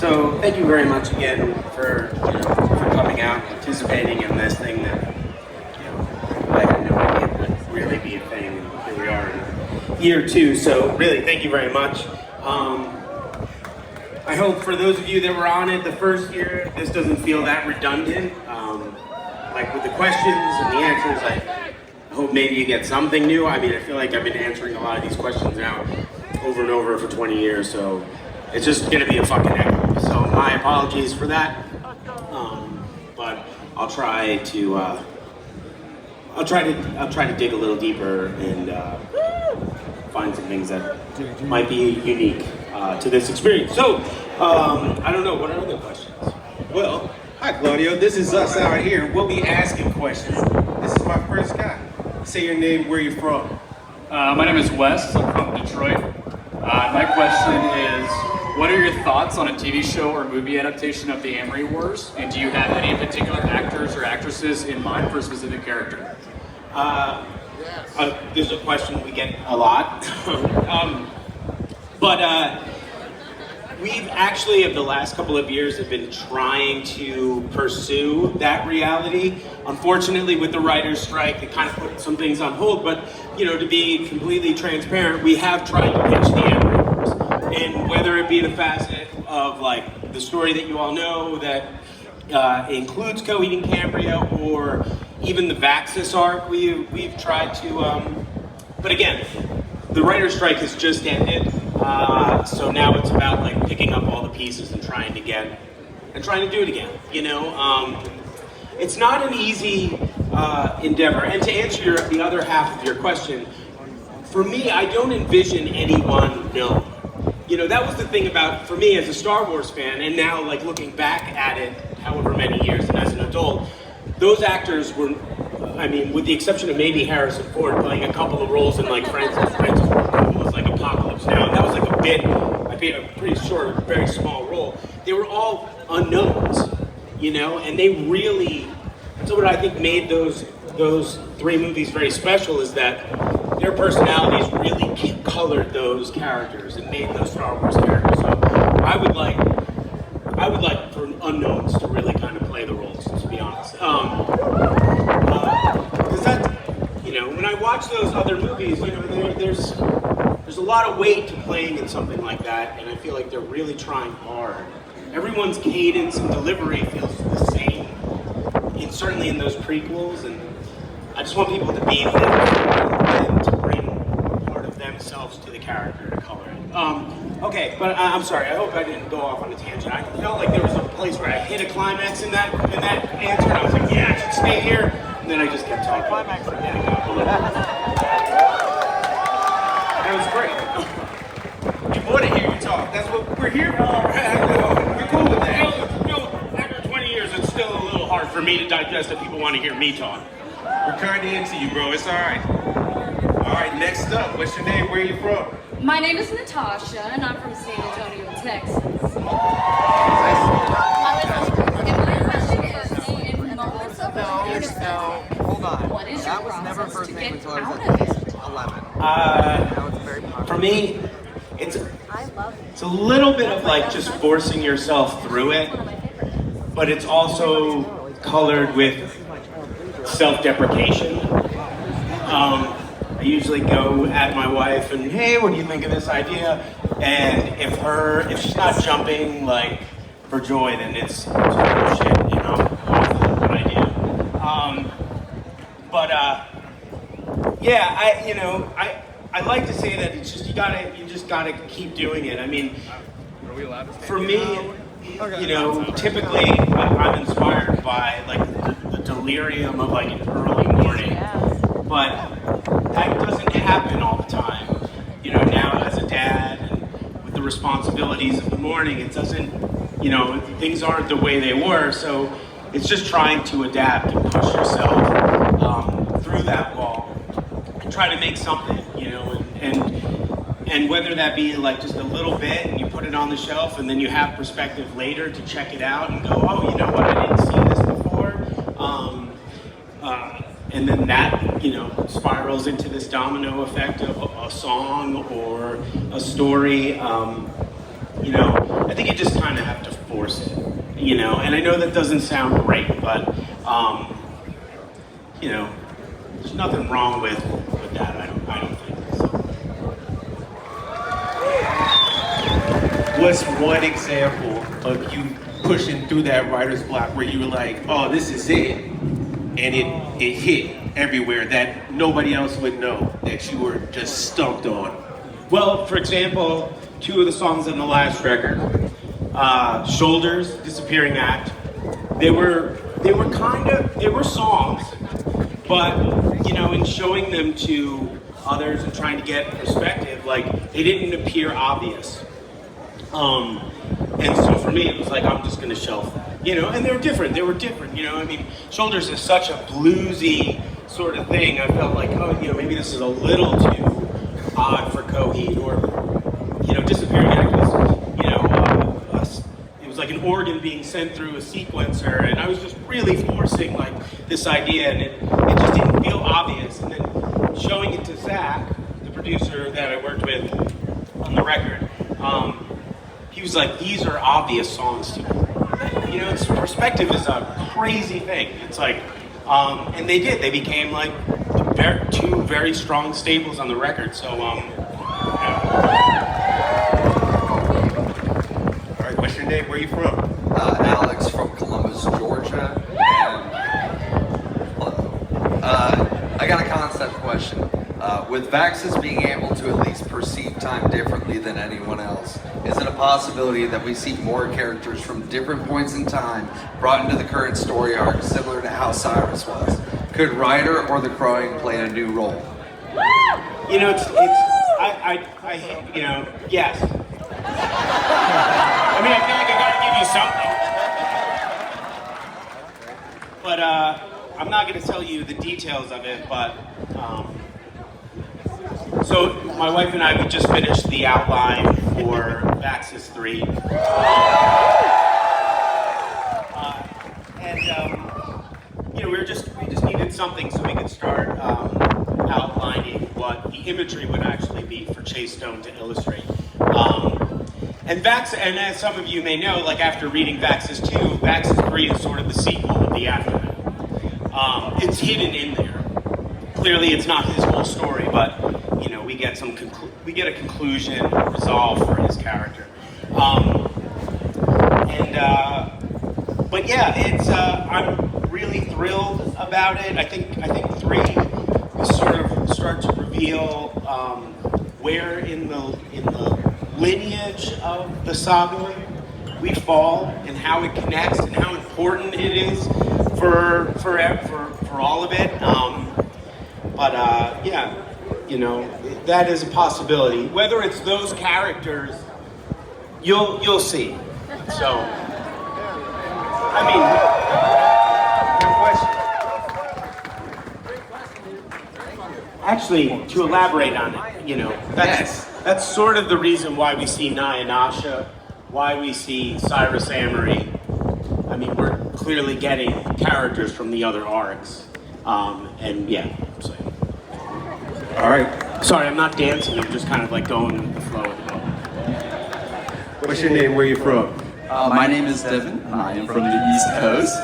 So thank you very much again for for coming out and participating in this thing that I had no idea would really be a thing, and here we are in year two. So really, thank you very much. I hope for those of you that were on it the first year, this doesn't feel that redundant. Like with the questions and the answers, I hope maybe you get something new. I mean, I feel like I've been answering a lot of these questions now over and over for 20 years, so it's just gonna be a fucking echo. So my apologies for that. But I'll try to dig a little deeper and find some things that might be unique to this experience. So I don't know, what are other questions? Well, hi Claudio, this is us out here. We'll be asking questions. This is my first guy. Say your name, where you're from. My name is Wes, I'm from Detroit. My question is, what are your thoughts on a TV show or movie adaptation of the Amory Wars? And do you have any particular actors or actresses in mind for a specific character? This is a question we get a lot. But we've actually, of the last couple of years, have been trying to pursue that reality. Unfortunately, with the writer's strike, it kind of put some things on hold. But, to be completely transparent, we have tried to pitch the Amory Wars. And whether it be the facet of, like, the story that you all know that includes Coheed and Cambria, or even the Vaxis arc, we've tried to, but again, the writer's strike has just ended, so now it's about like picking up all the pieces and trying to do it again. It's not an easy endeavor. And to answer the other half of your question, for me, I don't envision anyone known. That was the thing about, for me as a Star Wars fan, and now like looking back at it, however many years and as an adult, those actors were, I mean, with the exception of maybe Harrison Ford playing a couple of roles in like Francis Ford was like Apocalypse Now, and that was like a bit, a pretty short, very small role. They were all unknowns, and they really, so what I think made those three movies very special is that their personalities really colored those characters and made those Star Wars characters. So I would like for unknowns to really kind of play the roles, to be honest. Because that, when I watch those other movies, there's a lot of weight to playing in something like that, and I feel like they're really trying hard. Everyone's cadence and delivery feels the same, certainly in those prequels, and I just want people to be there and to bring part of themselves to the character to color it. Okay, but I'm sorry. I hope I didn't go off on a tangent. I felt like there was a place where I hit a climax in that answer, and I was like, yeah, I should stay here. And then I just kept talking. That was great. We want to hear you talk. That's what we're here for. We're cool with that. After 20 years, it's still a little hard for me to digest if people want to hear me talk. We're kind of into you, bro. It's all right. All right, next up. What's your name? Where are you from? My name is Natasha, and I'm from San Antonio, Texas. And my question is, in moments of Hold on. what is That your was never process first to name get until I was out like of it? 11. Now it's very popular. For me, it's a little bit of like just forcing yourself through it, but it's also colored with self-deprecation. I usually go at my wife and, hey, what do you think of this idea? And if she's not jumping like for joy, then it's shit, what I do. Yeah, I like to say that it's just you just gotta keep doing it. I mean, for me, typically I'm inspired by like the delirium of like an early morning, but that doesn't happen all the time. Now as a dad and with the responsibilities of the morning, it doesn't, things aren't the way they were. So it's just trying to adapt and push yourself through that wall and try to make something, and whether that be like just a little bit and you put it on the shelf and then you have perspective later to check it out and go, oh, you know what, I didn't see this before. And then that, spirals into this domino effect of a song or a story. You know, I think you just kind of have to force it. You know, and I know that doesn't sound great, but you know, there's nothing wrong with that. I don't think. So. What's one example of you pushing through that writer's block where you were like, oh, this is it, and it hit everywhere that nobody else would know that you were just stumped on? Well, for example, 2 of the songs on the last record, Shoulders, Disappearing Act, they were songs, but you know, in showing them to others and trying to get perspective, like they didn't appear obvious. And so for me, it was like, I'm just gonna shelf that, you know, and they were different, you know, I mean, Shoulders is such a bluesy sort of thing. I felt like, oh, you know, maybe this is a little too odd for Coheed, or, you know, Disappearing Act was, you know, it was like an organ being sent through a sequencer, and I was just really forcing like this idea, and it just didn't feel obvious. And then showing it to Zach, the producer that I worked with on the record, he was like, these are obvious songs to me. You know, perspective is a crazy thing. It's like, and they did. They became like 2 very strong staples on the record. So, yeah. All right, what's your name? Where are you from? Alex from Columbus, Georgia. And I got a concept question. With Vaxxas being able to at least perceive time differently than anyone else, is it a possibility that we see more characters from different points in time brought into the current story arc, similar to how Cyrus was? Could Ryder or the Crowing play a new role? You know, I you know, yes. I mean, I feel like I gotta give you something. But I'm not gonna tell you the details of it, but so my wife and I, we just finished the outline for Vaxxas 3. You know, we just needed something so we could start outlining what the imagery would actually be for Chase Stone to illustrate. And as some of you may know, like after reading Vaxxas 2, Vaxxas 3 is sort of the sequel of the aftermath. It's hidden in there. Clearly, it's not his whole story, but you know, we get a conclusion, a resolve for his character. But yeah, it's I'm really thrilled about it. I think 3 we sort of start to reveal where in the lineage of the saga we fall and how it connects and how important it is for all of it. Yeah, you know, that is a possibility. Whether it's those characters, you'll see. So, I mean, actually, to elaborate on it, you know, that's sort of the reason why we see Nyanasha, why we see Cyrus Amory. I mean, we're clearly getting characters from the other arcs, and yeah. So. All right. Sorry, I'm not dancing. I'm just kind of like going with the flow of it. What's your name? Where are you from? My name is Devin, and I am from the East Coast.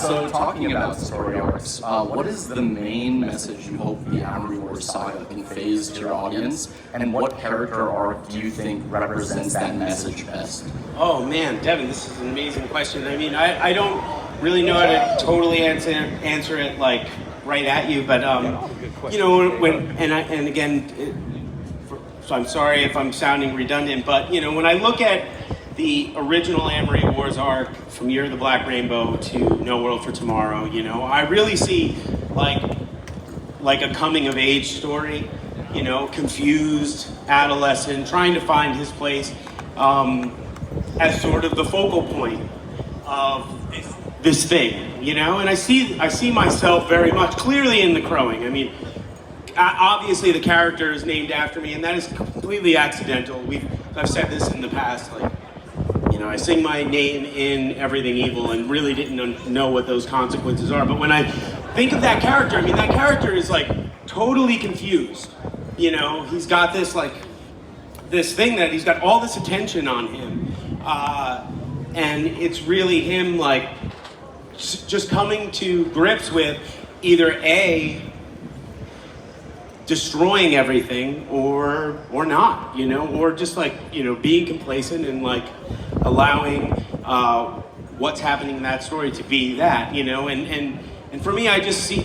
So talking about story arcs, what is the main message you hope the Amory Wars saga conveys to your audience, and what character arc do you think represents that message best? Oh man, Devin, this is an amazing question. I mean, I don't really know how to totally answer it like right at you, but you know, so I'm sorry if I'm sounding redundant, but you know, when I look at the original Amory Wars arc from Year of the Black Rainbow to No World for Tomorrow, you know, I really see like a coming of age story, you know, confused adolescent trying to find his place as sort of the focal point of this thing, you know, and I see myself very much clearly in the Crowing. I mean, obviously the character is named after me, and that is completely accidental. I've said this in the past, like, you know, I sing my name in Everything Evil and really didn't know what those consequences are. But when I think of that character, I mean, that character is like totally confused. you know, he's got this like this thing that he's got all this attention on him, and it's really him like just coming to grips with either A, destroying everything, or not, you know, or just like, you know, being complacent and like allowing what's happening in that story to be that, you know, and for me, I just see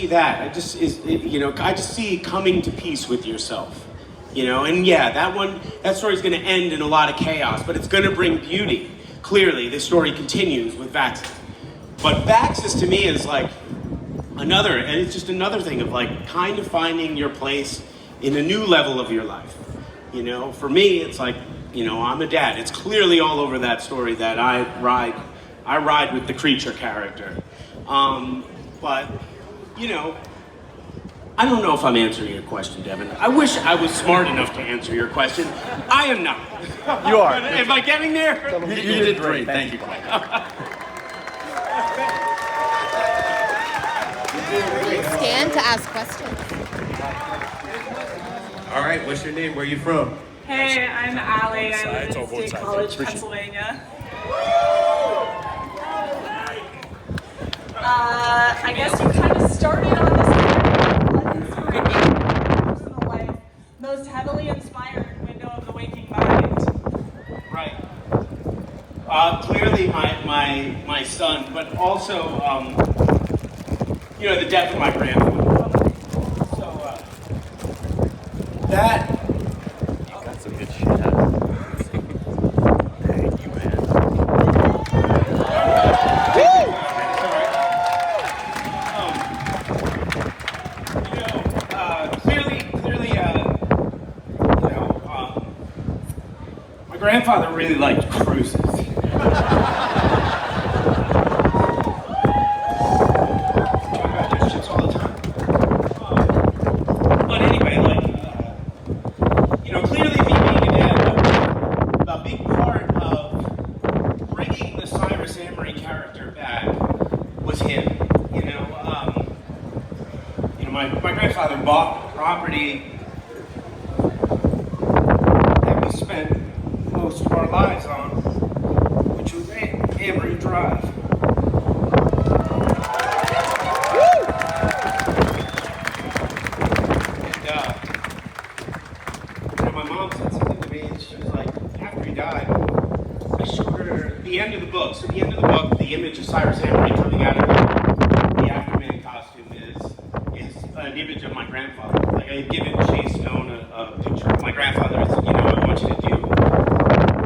that. I just see coming to peace with yourself, you know, and yeah, that story's going to end in a lot of chaos, but it's going to bring beauty. Clearly, this story continues with Vaxis, but Vaxis to me is like another, and it's just another thing of like kind of finding your place in a new level of your life. You know, for me, it's like, you know, I'm a dad. It's clearly all over that story that I ride with the creature character. But, you know, I don't know if I'm answering your question, Devin. I wish I was smart enough to answer your question. I am not. You are. Am I getting there? You did great. Thank you. Stand to ask questions. All right, what's your name? Where are you from? Hey, I'm Allie. I live in State College, Pennsylvania. I guess you kind of started on this personal life, most heavily inspired window of the waking mind. Right. Clearly my son, but also, you know, the death of my grandfather. So, that... Got some good shit out of Thank you, man. My grandfather really liked cruises. But anyway, like, you know, clearly me being a dad, a big part of bringing the Cyrus Amory character back was him. You know, my grandfather bought the property that we spent most of our lives on, which was Amory Drive. And, you know, my mom said something to me, and she was like, after he died, I showed her the end of the book. So the end of the book, the image of Cyrus Amory coming out of the Afterman costume is an image of my grandfather. Like, I had given Chase Stone a picture of my grandfather. I said, you know, I want you to do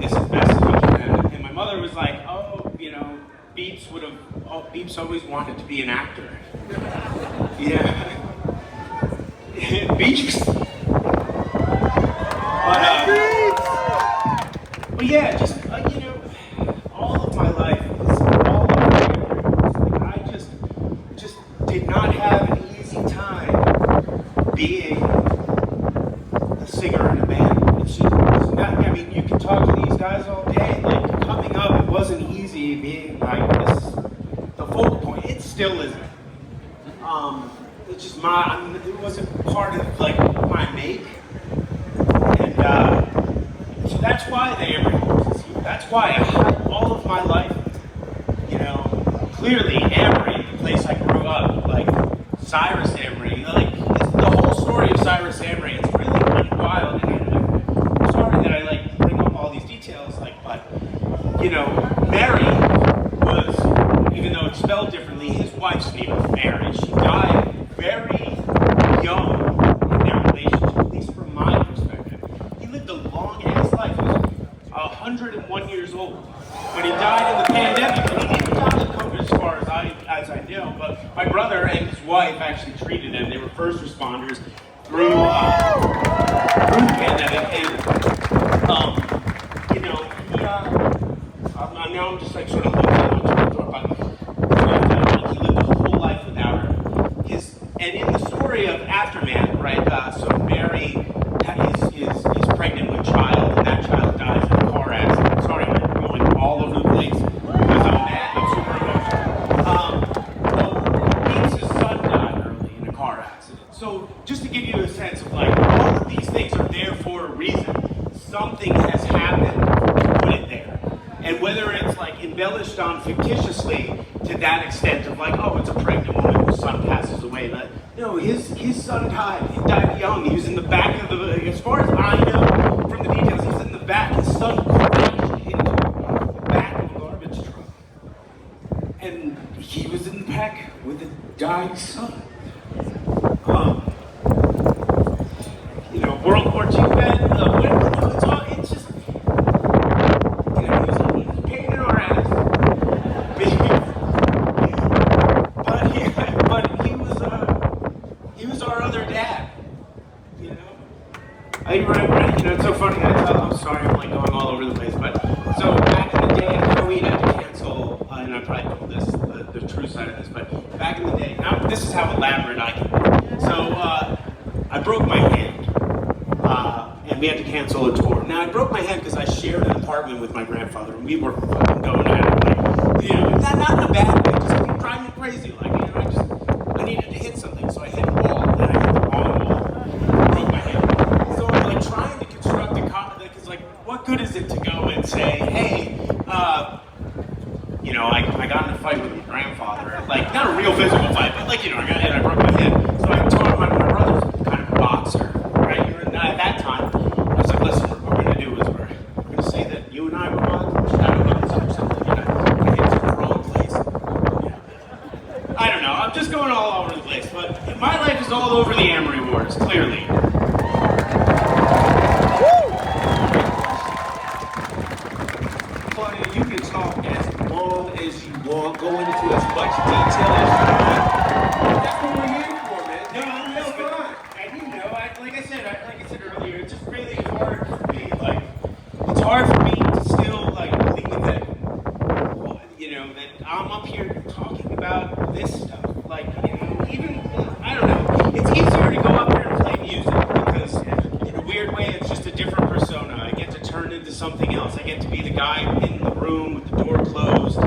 this as best as you can. And my mother was like, oh, you know, Beeps always wanted to be an actor. Yeah. Beeps. But yeah, just, you know, all of my life is all over the like, I just did not have an easy time being a singer in a band. It's not, I mean, you can talk to these guys all day. Like, coming up, it wasn't easy being like this, the focal point. It still isn't. It's just it wasn't part of like my make. And so that's why the Amory Wars is here. That's why I had all of my life, you know, clearly Amory, the place I grew up, like Cyrus Amory, like the whole story of Cyrus Amory, it's really kind of wild. And I'm sorry that I like bring up all these details, like, but you know, Mary was, even though it's spelled differently, his wife's name was Mary. She died very young in their relationship, at least from my perspective. He lived a long ass life. He was 101 years old when he died in the pandemic. And he didn't die of COVID as far as I know, but my brother and his wife actually treated him. They were first responders through the pandemic. And, you know, now I'm just like sort of looking at he lived a whole life without her. And in the story of Aftermath, right, so Mary is pregnant with child, and that child dies in a car accident. Sorry, I'm going all over the place because I'm mad, I'm super emotional. Beats' son died early in a car accident. So just to give you a sense of like all reason. Something has happened to put it there. And whether it's like embellished on fictitiously to that extent of like, oh, it's a pregnant woman whose son passes away. But no, his son died. He died young. He was in the back of the, as far as I know from the details, he was in the back. His son crashed into the back of a garbage truck. And he was in the back with a dying son. You know, World War II vet, whatever, it's just, you know, he was a pain in our ass. He was our other dad, you know? You know, it's so funny, I'm sorry, I'm like going all over the place, but, so back in the day, Halloween had to cancel, and I probably told this, the true side of this, but back in the day, now this is how elaborate I can be. So, I broke my hand. And we had to cancel a tour. Now, I broke my hand because I shared an apartment with my grandfather, and we were fucking going at it. Like, you know, not in a bad way, just like, driving me crazy. Like, you know, I needed to hit something, so I hit a wall, and I hit the wrong wall. Broke my hand. So I'm like trying to construct a because like, what good is it to go and say, hey, you know, I got in a fight with my grandfather. Like, not a real physical fight, but like, you know, I broke my hand. So I taught my brother's kind of a boxer, right? At that time, I was like, listen, what we're going to do is we're going to say that you and I were on shadow boxing or something, and I'm going to hit to the wrong place. Yeah. I don't know, I'm just going all over the place, but my life is all over the Amory Wars, clearly. Claudia, you can talk as long as you want, go into as much detail as you want. That's what we're here for, man. No, That's fine. and you know, like I said earlier, it's just really hard for me, like, it's hard for me to still, like, believe that, you know, that I'm up here talking about this stuff. Like, you know, even, I don't know, it's easier to go up here and play music because, in a weird way, it's just a different persona. I get to turn into something else. I get to be the guy in the room with the door closed,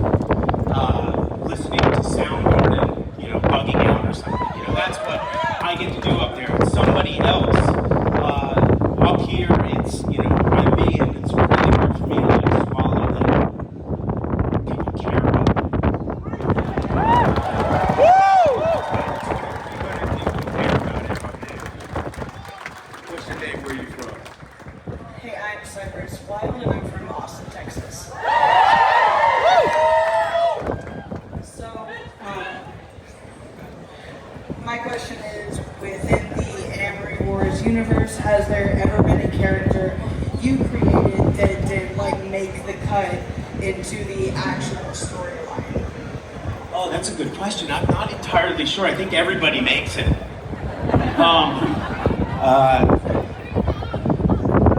listening to Soundgarden, you know, bugging out or something. You know, that's what I get to do up there. It's somebody else. Up here, it's, you know, I'm me, and it's really hard for me to like swallow that people care about What's your name? Where are you from? Hey, I'm Cypress Wild, and I'm from Austin, Texas. So, my question is, within the Amory Wars universe, has there ever been a character you created that didn't, like, make the cut into the actual storyline? Oh, that's a good question. I'm not entirely sure. I think everybody makes it.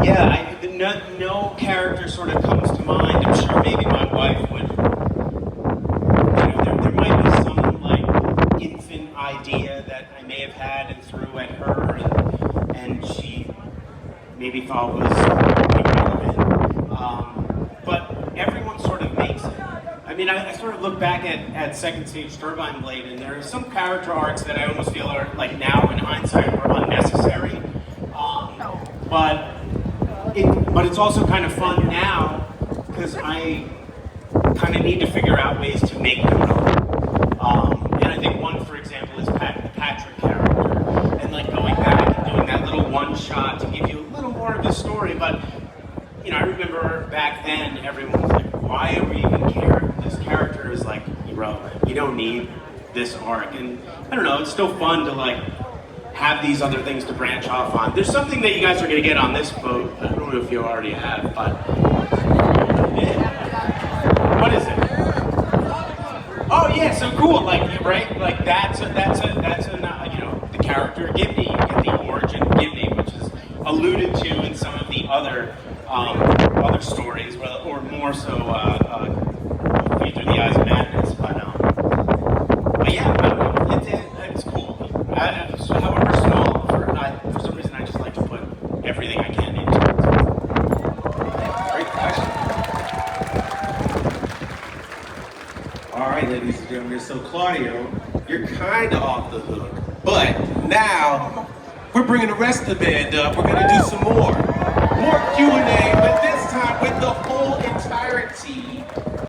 Yeah, no character sort of comes to mind. I'm sure maybe my wife would. You know, there might be some like infant idea that I may have had and threw at her, and she maybe thought was irrelevant. But everyone sort of makes it. I mean, I sort of look back at Second Stage Turbine Blade, and there are some character arcs that I almost feel are, like, now in hindsight, were unnecessary. But it's also kind of fun now, because I kind of need to figure out ways to make them relevant. And I think one, for example, is the Patrick character, and like going back and doing that little one shot to give you a little more of the story. But, you know, I remember back then, everyone was like, why are we even caring? This character is like irrelevant. You don't need this arc. And I don't know, it's still fun to like have these other things to branch off on. There's something that you guys are going to get on this boat. I don't know if you already have, but yeah. What is it? Oh yeah, so cool. Like, right? Like that's a you know, the character Gibney. You get the origin of Gibney, which is alluded to in some of the other stories, or more so through the eyes of madness. But yeah, I don't know. It's cool. However small, for some reason, I just like to put everything I can into it. Great question. All right, ladies and gentlemen. So Claudio, you're kind of off the hook, but now we're bringing the rest of the band up. We're gonna do some more.